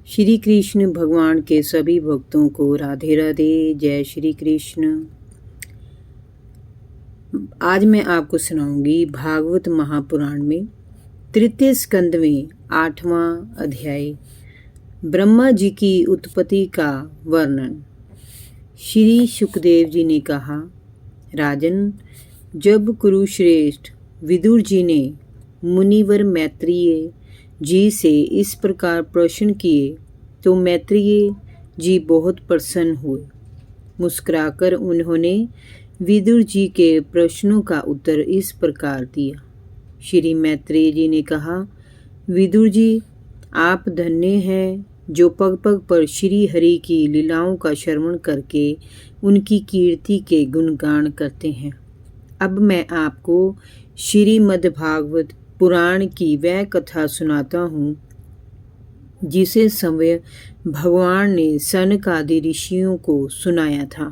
श्री कृष्ण भगवान के सभी भक्तों को राधे राधे। जय श्री कृष्ण। आज मैं आपको सुनाऊंगी भागवत महापुराण में तृतीय स्कंद में 8वां अध्याय ब्रह्मा जी की उत्पत्ति का वर्णन। श्री सुखदेव जी ने कहा, राजन, जब कुरुश्रेष्ठ विदुर जी ने मुनिवर मैत्रेय जी से इस प्रकार प्रश्न किए तो मैत्रेय जी बहुत प्रसन्न हुए। मुस्कुराकर उन्होंने विदुर जी के प्रश्नों का उत्तर इस प्रकार दिया। श्री मैत्रेय जी ने कहा, विदुर जी, आप धन्य हैं जो पग पग पर श्री हरि की लीलाओं का श्रवण करके उनकी कीर्ति के गुणगान करते हैं। अब मैं आपको श्रीमद्भागवत पुराण की वह कथा सुनाता हूँ जिसे स्वयं भगवान ने सनक आदि ऋषियों को सुनाया था।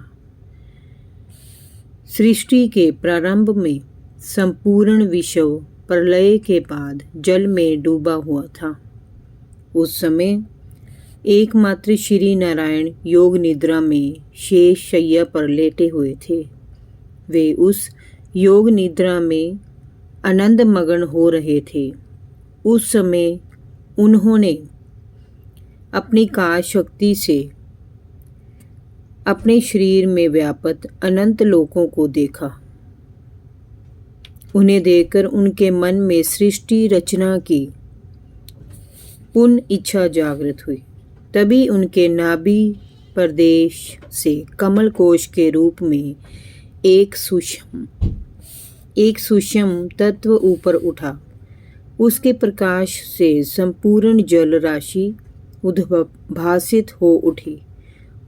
सृष्टि के प्रारंभ में संपूर्ण विश्व प्रलय के बाद जल में डूबा हुआ था। उस समय एकमात्र श्री नारायण योग निद्रा में शेष शैया पर लेटे हुए थे। वे उस योग निद्रा में आनंद मग्न हो रहे थे। उस समय उन्होंने अपनी काया शक्ति से अपने शरीर में व्याप्त अनंत लोकों को देखा। उन्हें देखकर उनके मन में सृष्टि रचना की पूर्ण इच्छा जागृत हुई। तभी उनके नाभि प्रदेश से कमल कोश के रूप में एक सूक्ष्म तत्व ऊपर उठा। उसके प्रकाश से संपूर्ण जल राशि उद्भासित हो उठी।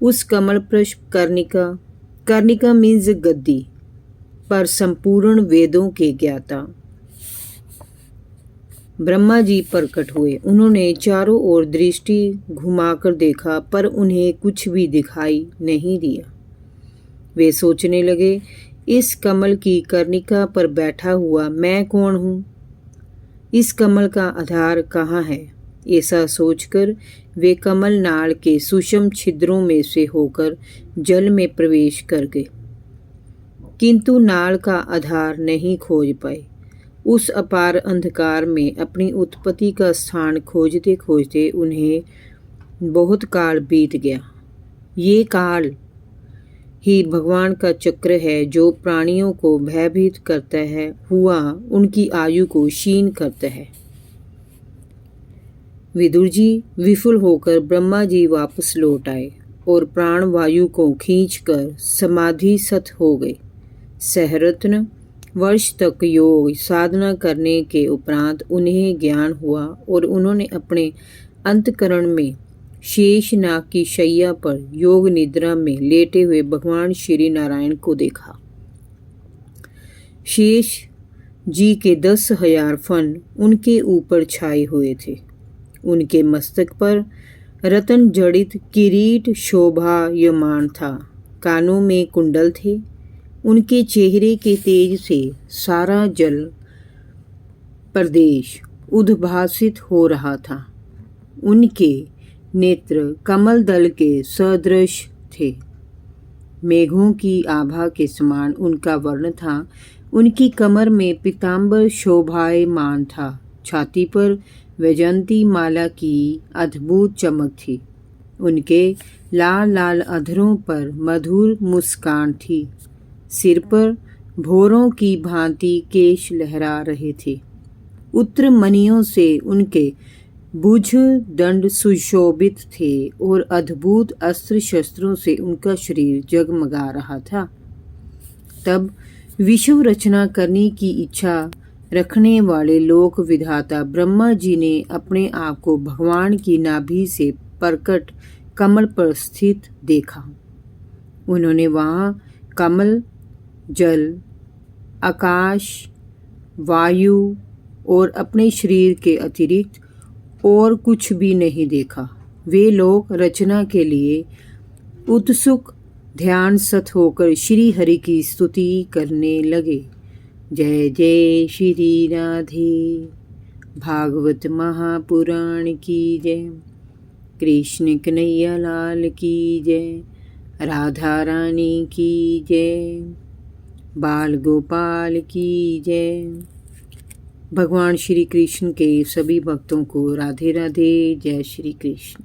उस कमल पृष्ठ कर्णिका मीन्स गद्दी पर संपूर्ण वेदों के ज्ञाता ब्रह्मा जी प्रकट हुए। उन्होंने चारों ओर दृष्टि घुमाकर देखा पर उन्हें कुछ भी दिखाई नहीं दिया। वे सोचने लगे, इस कमल की कर्णिका पर बैठा हुआ मैं कौन हूँ? इस कमल का आधार कहाँ है? ऐसा सोचकर वे कमल नाल के सूक्ष्म छिद्रों में से होकर जल में प्रवेश कर गए, किंतु नाल का आधार नहीं खोज पाए। उस अपार अंधकार में अपनी उत्पत्ति का स्थान खोजते खोजते उन्हें बहुत काल बीत गया। ये काल ही भगवान का चक्र है जो प्राणियों को भयभीत करता है हुआ उनकी आयु को क्षीण करता है। विदुर जी विफल होकर ब्रह्मा जी वापस लौट आए और प्राण वायु को खींचकर समाधिस्थ हो गए। सहस्त्र वर्ष तक योग साधना करने के उपरांत उन्हें ज्ञान हुआ और उन्होंने अपने अंतःकरण में शेष नाग की शैया पर योग निद्रा में लेटे हुए भगवान श्री नारायण को देखा। शेष जी के 10,000 फन उनके ऊपर छाए हुए थे। उनके मस्तक पर रतन जड़ित किरीट शोभायमान था। कानों में कुंडल थे। उनके चेहरे के तेज से सारा जल प्रदेश उद्भासित हो रहा था। उनके नेत्र कमल दल के सदृश थे। मेघों की आभा के समान उनका वर्ण था। उनकी कमर में पीतांबर शोभायमान था। छाती पर वैजयंती माला की अद्भुत चमक थी। उनके लाल लाल अधरों पर मधुर मुस्कान थी। सिर पर भौरों की भांति केश लहरा रहे थे। उत्तर मणियों से उनके भुज दंड सुशोभित थे और अद्भुत अस्त्र शस्त्रों से उनका शरीर जगमगा रहा था। तब विश्व रचना करने की इच्छा रखने वाले लोक विधाता ब्रह्मा जी ने अपने आप को भगवान की नाभि से प्रकट कमल पर स्थित देखा। उन्होंने वहाँ कमल, जल, आकाश, वायु और अपने शरीर के अतिरिक्त और कुछ भी नहीं देखा। वे लोग रचना के लिए उत्सुक ध्यान सत होकर श्री हरि की स्तुति करने लगे। जय जय श्री राधे। भागवत महापुराण की जय। कृष्ण कन्हैया लाल की जय, राधा रानी की जय, बाल गोपाल की जय। भगवान श्री कृष्ण के सभी भक्तों को राधे राधे, जय श्री कृष्ण।